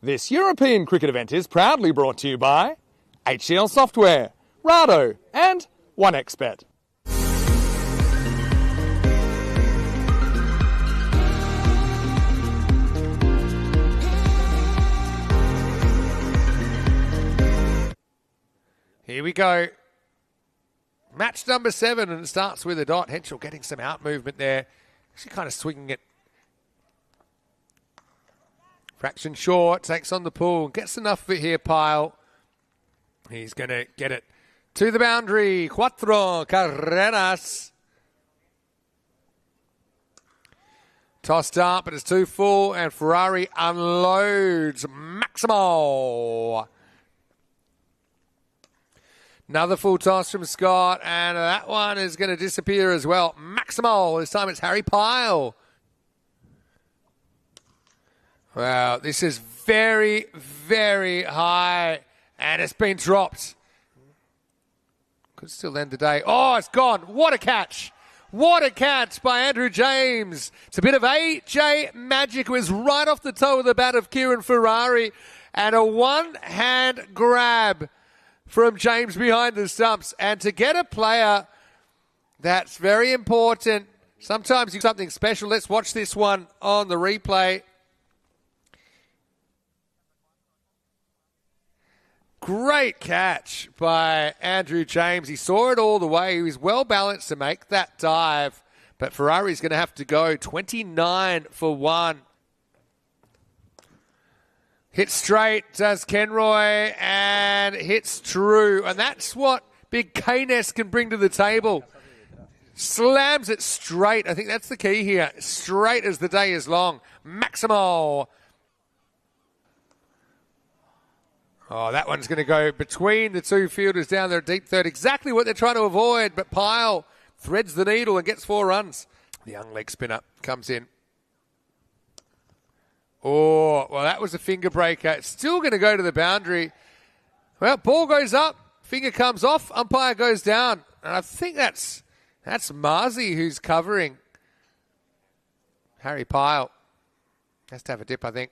This European cricket event is proudly brought to you by HCL Software, Rado and 1xBet. Here we go. Match number 7, and it starts with a dot. Henschel getting some out movement there. Actually kind of swinging it. Fraction short, takes on the pull, gets enough of it here, PIR. He's going to get it to the boundary. Cuatro carreras. Tossed up, but it's too full, and Ferrari unloads. Maximo. Another full toss from Scott, and that one is going to disappear as well. Maximo. This time it's Harry PIR. Wow, this is very, very high, and it's been dropped. Could still end the day. Oh, it's gone. What a catch. What a catch by Andrew James. It's a bit of AJ magic. It was right off the toe of the bat of Kieran Ferrari, and a one-hand grab from James behind the stumps. And to get a player that's very important, sometimes you do something special. Let's watch this one on the replay. Great catch by Andrew James. He saw it all the way. He was well balanced to make that dive. But Ferrari's going to have to go 29 for 1. Hits straight, does Kenroy, and hits true. And that's what Big K-Ness can bring to the table. Slams it straight. I think that's the key here. Straight as the day is long. Maximo. Oh, that one's going to go between the two fielders down there at deep third. Exactly what they're trying to avoid, but PIR threads the needle and gets 4 runs. The young leg spinner comes in. Oh, well, that was a finger breaker. It's still going to go to the boundary. Well, ball goes up, finger comes off, umpire goes down. And I think that's Marzi who's covering Harry PIR. Has to have a dip, I think.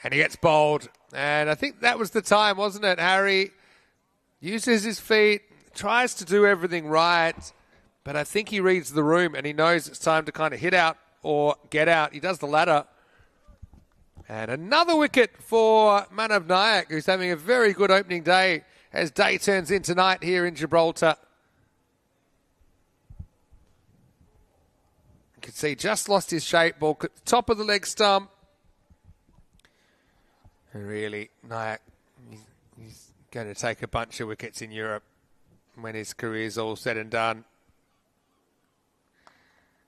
And he gets bowled. And I think that was the time, wasn't it? Harry uses his feet, tries to do everything right, but I think he reads the room and he knows it's time to kind of hit out or get out. He does the latter. And another wicket for Manav Nayak, who's having a very good opening day as day turns into night here in Gibraltar. You can see just lost his shape. Ball at the top of the leg stump. And really, Nayak, he's going to take a bunch of wickets in Europe when his career's all said and done.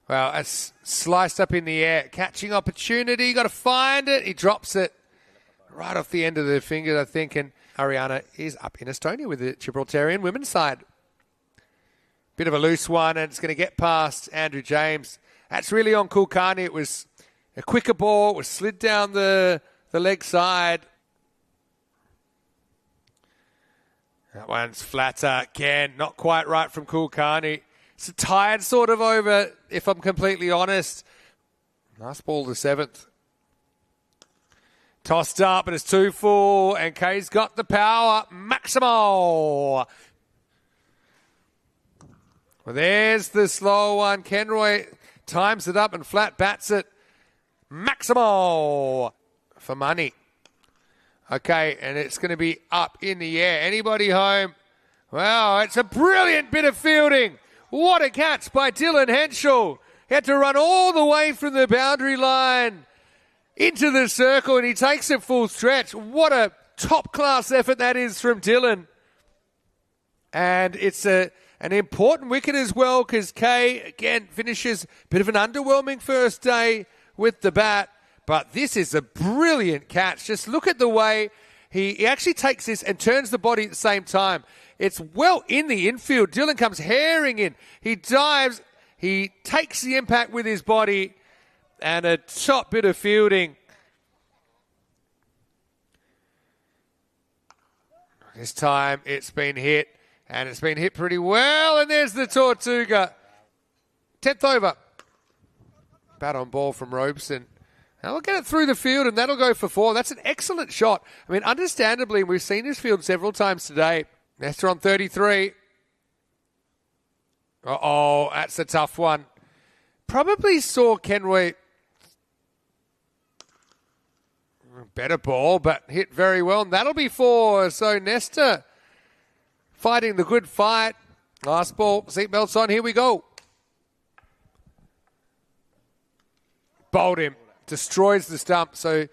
Well, it's sliced up in the air. Catching opportunity. Got to find it. He drops it right off the end of the finger, I think. And Ariana is up in Estonia with the Gibraltarian women's side. Bit of a loose one, and it's going to get past Andrew James. That's really on Kulkarni. It was a quicker ball. It was slid down the leg side. That one's flatter. Again, not quite right from Kulkarni. It's a tired sort of over, if I'm completely honest. Nice ball the 7th. Tossed up, but it's too full. And Kay's got the power. Maximo. Well, there's the slow one. Kenroy times it up and flat bats it. Maximo for money. Okay, and it's going to be up in the air. Anybody home? Wow, it's a brilliant bit of fielding. What a catch by Dylan Henschel. He had to run all the way from the boundary line into the circle, and he takes it full stretch. What a top-class effort that is from Dylan. And it's an important wicket as well, because Kay, again, finishes a bit of an underwhelming first day with the bat. But this is a brilliant catch. Just look at the way he actually takes this and turns the body at the same time. It's well in the infield. Dylan comes herring in. He dives. He takes the impact with his body. And a top bit of fielding. This time it's been hit. And it's been hit pretty well. And there's the Tortuga. 10th over. Bat on ball from Robeson. Now we'll get it through the field, and that'll go for 4. That's an excellent shot. I mean, understandably, we've seen this field several times today. Nesta on 33. Uh-oh, that's a tough one. Probably saw Kenway better ball, but hit very well, and that'll be 4. So Nesta fighting the good fight. Last ball, seatbelts on, here we go. Bowled him, destroys the stump. So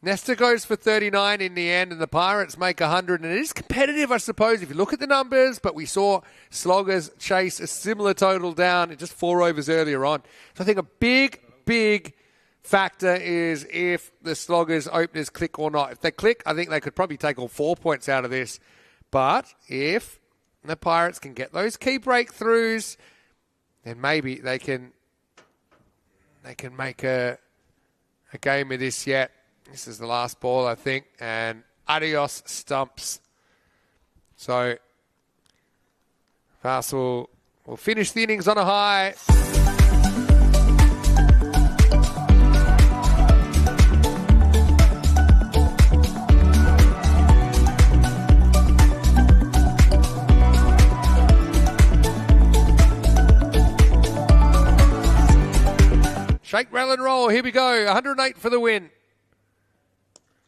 Nesta goes for 39 in the end, and the Pirates make 100. And it is competitive, I suppose, if you look at the numbers, but we saw Sloggers chase a similar total down, just 4 overs earlier on. So I think a big factor is if the Sloggers openers click or not. If they click, I think they could probably take all 4 points out of this. But if the Pirates can get those key breakthroughs, then maybe they can make a game of this yet. This is the last ball, I think, and adios stumps. So Fast will finish the innings on a high. Shake, rattle and roll. Here we go. 108 for the win.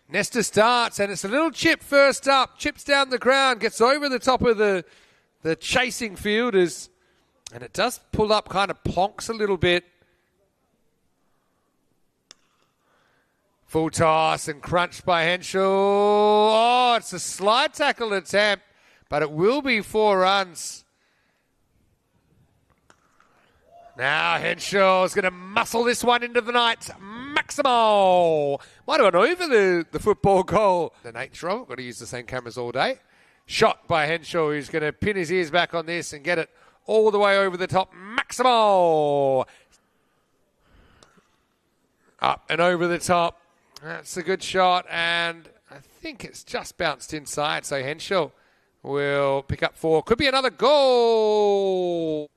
Nesta starts, and it's a little chip first up. Chips down the ground, gets over the top of the chasing fielders. And it does pull up, kind of plonks a little bit. Full toss and crunched by Henschel. Oh, it's a slide tackle attempt, but it will be 4 runs. Now Henschel's going to muscle this one into the night. Maximo! Might have gone over the football goal. The nature of it, got to use the same cameras all day. Shot by Henschel, who's going to pin his ears back on this and get it all the way over the top. Maximo! Up and over the top. That's a good shot, and I think it's just bounced inside. So Henschel will pick up 4. Could be another goal.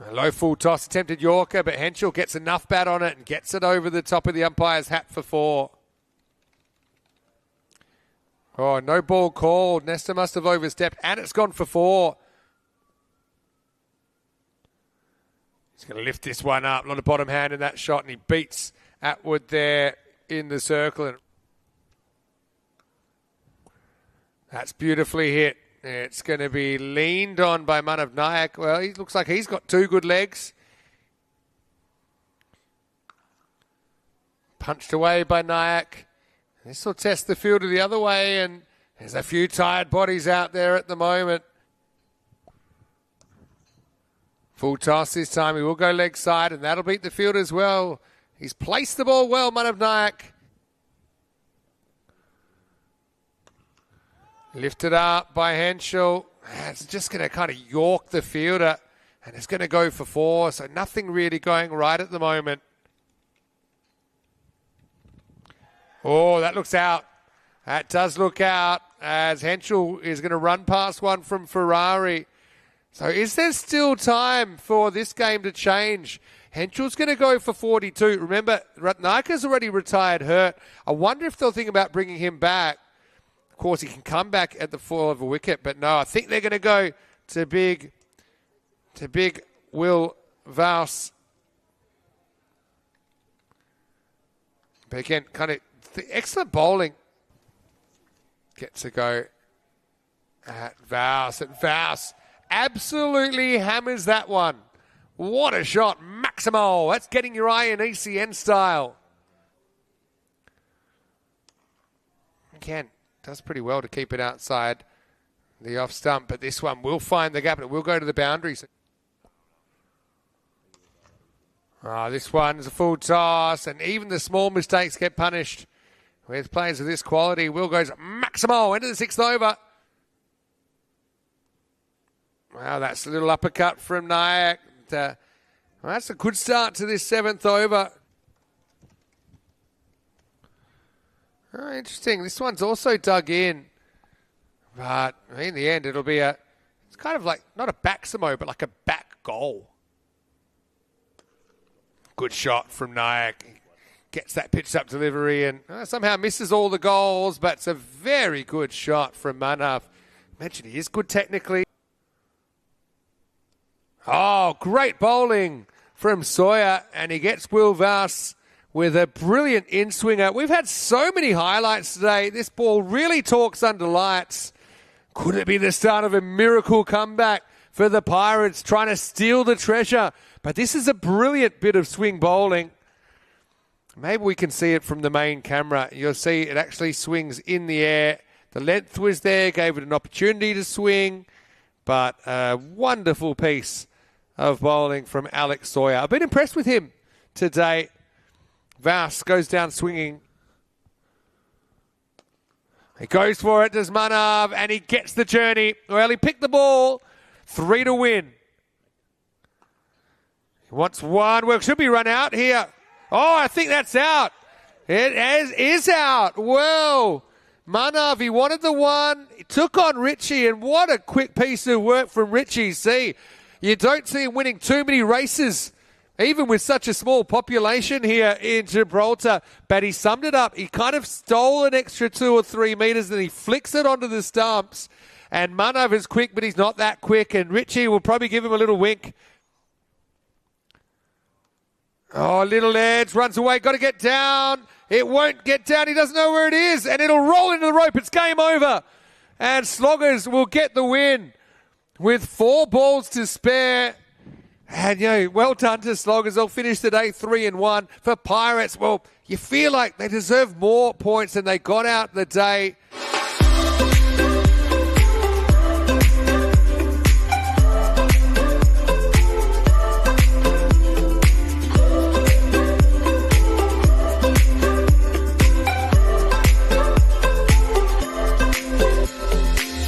A low full toss attempted Yorker, but Henschel gets enough bat on it and gets it over the top of the umpire's hat for 4. Oh, no ball called. Nesta must have overstepped, and it's gone for 4. He's going to lift this one up. A lot of bottom hand in that shot, and he beats Atwood there in the circle. That's beautifully hit. It's going to be leaned on by Manav Nayak. Well, he looks like he's got 2 good legs. Punched away by Nayak. This will test the fielder the other way, and there's a few tired bodies out there at the moment. Full toss this time. He will go leg side, and that'll beat the field as well. He's placed the ball well, Manav Nayak. Lifted up by Henschel. It's just going to kind of york the fielder, and it's going to go for 4, so nothing really going right at the moment. Oh, that looks out. That does look out, as Henschel is going to run past one from Ferrari. So is there still time for this game to change? Henschel's going to go for 42. Remember, Ratnaka's already retired hurt. I wonder if they'll think about bringing him back. Of course, he can come back at the fall of a wicket, but no, I think they're going to go to big Will Vaus. But again, kind of excellent bowling. Gets a go at Vaus, and Vaus absolutely hammers that one. What a shot, Maximo. That's getting your eye in ECN style. Again, does pretty well to keep it outside the off stump, but this one will find the gap and it will go to the boundaries. This one's a full toss, and even the small mistakes get punished with players of this quality. Will goes Maximo into the 6th over. Wow, that's a little uppercut from Nayak. That's a good start to this 7th over. Oh, interesting. This one's also dug in. But in the end, it'll be it's kind of like, not a back samo, but like a back goal. good shot from Nyack. Gets that pitched up delivery and somehow misses all the goals, but it's a very good shot from Manav. Mentioned he is good technically. Oh, great bowling from Sawyer, and he gets Will Vouse with a brilliant in-swinger. We've had so many highlights today. This ball really talks under lights. Could it be the start of a miracle comeback for the Pirates trying to steal the treasure? But this is a brilliant bit of swing bowling. Maybe we can see it from the main camera. You'll see it actually swings in the air. The length was there, gave it an opportunity to swing. But a wonderful piece of bowling from Alex Sawyer. I've been impressed with him today. Vouse goes down swinging. He goes for it, does Manav, and he gets the journey. Well, he picked the ball. 3 to win. He wants one. Well, should be run out here. Oh, I think that's out. It is out. Well, Manav, he wanted the one. He took on Richie, and what a quick piece of work from Richie. See, you don't see him winning too many races, even with such a small population here in Gibraltar. But he summed it up. He kind of stole an extra 2 or 3 metres, and he flicks it onto the stumps. And Manav is quick, but he's not that quick. And Richie will probably give him a little wink. Oh, little edge, runs away, got to get down. It won't get down, he doesn't know where it is, and it'll roll into the rope. It's game over. And Sloggers will get the win with 4 balls to spare. And, well done to Sloggers. They'll finish the day 3-1. For Pirates, well, you feel like they deserve more points than they got out the day.